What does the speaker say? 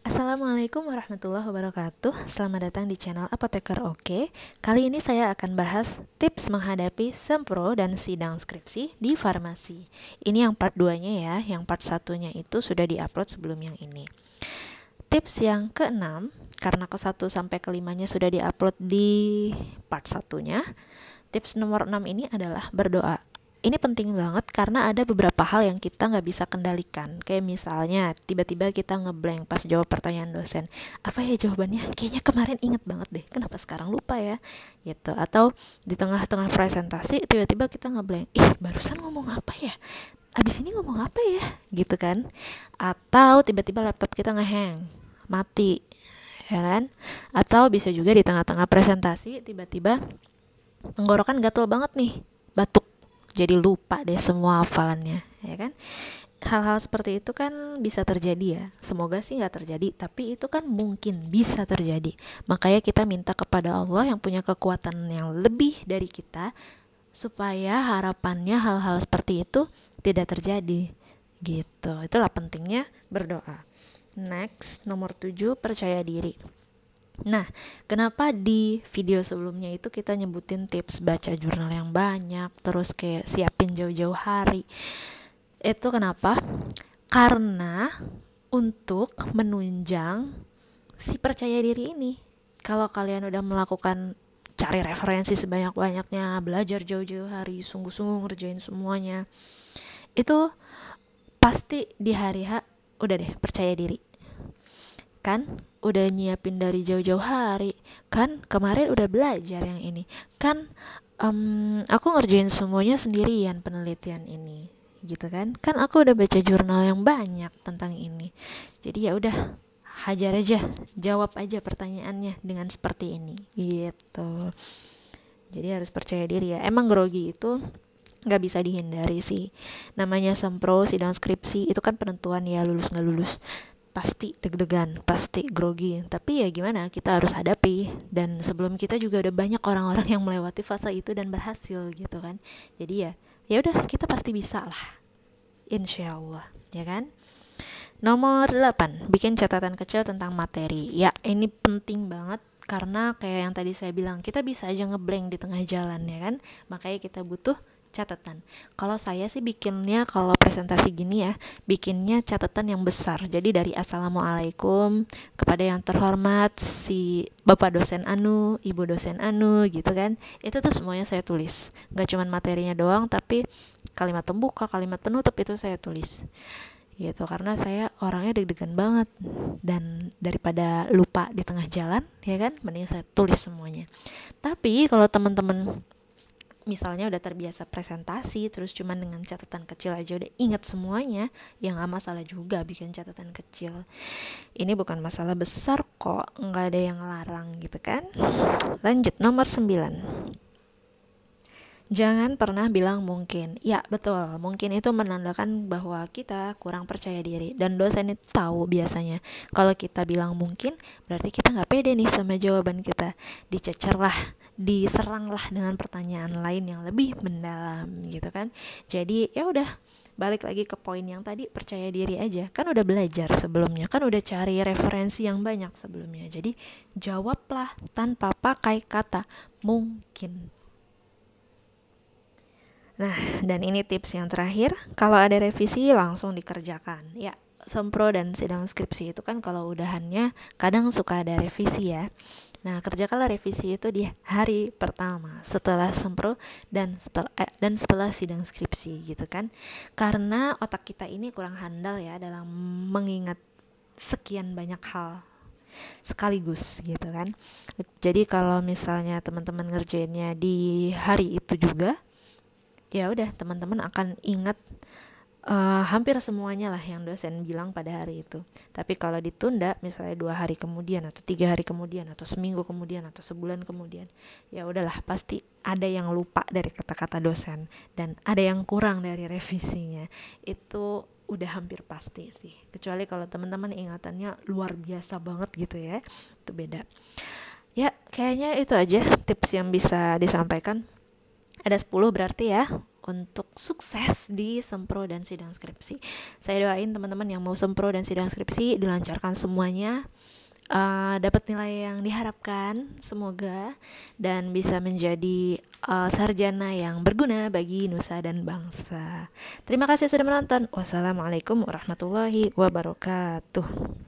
Assalamualaikum warahmatullahi wabarakatuh. Selamat datang di channel Apoteker Oke. Kali ini saya akan bahas tips menghadapi sempro dan sidang skripsi di farmasi. Ini yang part 2-nya ya. Yang part 1-nya itu sudah diupload sebelum yang ini. Tips yang ke-6, karena ke-1 sampai ke-5-nya sudah diupload di part 1-nya. Tips nomor 6 ini adalah berdoa. Ini penting banget karena ada beberapa hal yang kita nggak bisa kendalikan. Kayak misalnya tiba-tiba kita ngeblank pas jawab pertanyaan dosen. Apa ya jawabannya? Kayaknya kemarin inget banget deh. Kenapa sekarang lupa ya? Gitu. Atau di tengah-tengah presentasi tiba-tiba kita ngeblank. Barusan ngomong apa ya? Abis ini ngomong apa ya? Gitu kan? Atau tiba-tiba laptop kita ngehang, mati, ya kan? Atau bisa juga di tengah-tengah presentasi tiba-tiba tenggorokan gatel banget nih, batuk, jadi lupa deh semua hafalannya, ya kan? Hal-hal seperti itu kan bisa terjadi ya. Semoga sih nggak terjadi, tapi itu kan mungkin bisa terjadi. Makanya kita minta kepada Allah yang punya kekuatan yang lebih dari kita, supaya harapannya hal-hal seperti itu tidak terjadi. Gitu. Itulah pentingnya berdoa. Next, nomor 7, percaya diri. Nah, kenapa di video sebelumnya itu kita nyebutin tips baca jurnal yang banyak, terus kayak siapin jauh-jauh hari. Itu kenapa? Karena untuk menunjang si percaya diri ini. Kalau kalian udah melakukan cari referensi sebanyak-banyaknya, belajar jauh-jauh hari, sungguh-sungguh ngerjain semuanya, itu pasti di hari H udah deh percaya diri. Kan udah nyiapin dari jauh-jauh hari, kan kemarin udah belajar yang ini, kan aku ngerjain semuanya sendirian penelitian ini, gitu kan aku udah baca jurnal yang banyak tentang ini. Jadi ya udah, hajar aja, jawab aja pertanyaannya dengan seperti ini, gitu. Jadi harus percaya diri ya. Emang grogi itu nggak bisa dihindari sih, namanya sempro sidang skripsi itu kan penentuan ya, lulus nggak lulus. Pasti deg-degan, pasti grogi, tapi ya gimana, kita harus hadapi. Dan sebelum kita juga udah banyak orang-orang yang melewati fase itu dan berhasil gitu kan. Jadi ya udah, kita pasti bisa lah, insya Allah, ya kan. Nomor 8, bikin catatan kecil tentang materi. Ya, ini penting banget karena kayak yang tadi saya bilang, kita bisa aja ngeblank di tengah jalan, ya kan. Makanya kita butuh catatan. Kalau saya sih bikinnya, kalau presentasi gini ya, bikinnya catatan yang besar. Jadi dari assalamualaikum kepada yang terhormat si bapak dosen anu, ibu dosen anu, gitu kan. Itu tuh semuanya saya tulis. Gak cuma materinya doang, tapi kalimat pembuka, kalimat penutup itu saya tulis. Gitu, karena saya orangnya deg-degan banget, dan daripada lupa di tengah jalan, ya kan, mending saya tulis semuanya. Tapi kalau teman-teman misalnya udah terbiasa presentasi terus cuman dengan catatan kecil aja udah ingat semuanya, ya nggak masalah juga bikin catatan kecil. Ini bukan masalah besar kok, nggak ada yang larang gitu kan. Lanjut, nomor 9, jangan pernah bilang mungkin. Ya betul, mungkin itu menandakan bahwa kita kurang percaya diri, dan dosen itu tahu biasanya. Kalau kita bilang mungkin, berarti kita nggak pede nih sama jawaban kita. Dicecer lah, diserang lah dengan pertanyaan lain yang lebih mendalam gitu kan. Jadi ya udah, balik lagi ke poin yang tadi, percaya diri aja. Kan udah belajar sebelumnya, kan udah cari referensi yang banyak sebelumnya. Jadi jawablah tanpa pakai kata mungkin. Nah, dan ini tips yang terakhir, kalau ada revisi langsung dikerjakan. Ya, sempro dan sidang skripsi itu kan kalau udahannya kadang suka ada revisi ya. Nah, kerjakanlah revisi itu di hari pertama setelah sempro dan setelah sidang skripsi gitu kan. Karena otak kita ini kurang handal ya dalam mengingat sekian banyak hal sekaligus gitu kan. Jadi kalau misalnya teman-teman ngerjainnya di hari itu juga, ya udah, teman-teman akan ingat hampir semuanya lah yang dosen bilang pada hari itu. Tapi kalau ditunda misalnya 2 hari kemudian atau 3 hari kemudian atau seminggu kemudian atau sebulan kemudian, ya udahlah, pasti ada yang lupa dari kata-kata dosen dan ada yang kurang dari revisinya. Itu udah hampir pasti sih, kecuali kalau teman-teman ingatannya luar biasa banget gitu ya, itu beda. Ya kayaknya itu aja tips yang bisa disampaikan. Ada 10 berarti ya untuk sukses di sempro dan sidang skripsi. Saya doain teman-teman yang mau sempro dan sidang skripsi dilancarkan semuanya, dapat nilai yang diharapkan semoga, dan bisa menjadi sarjana yang berguna bagi nusa dan bangsa. Terima kasih sudah menonton. Wassalamualaikum warahmatullahi wabarakatuh.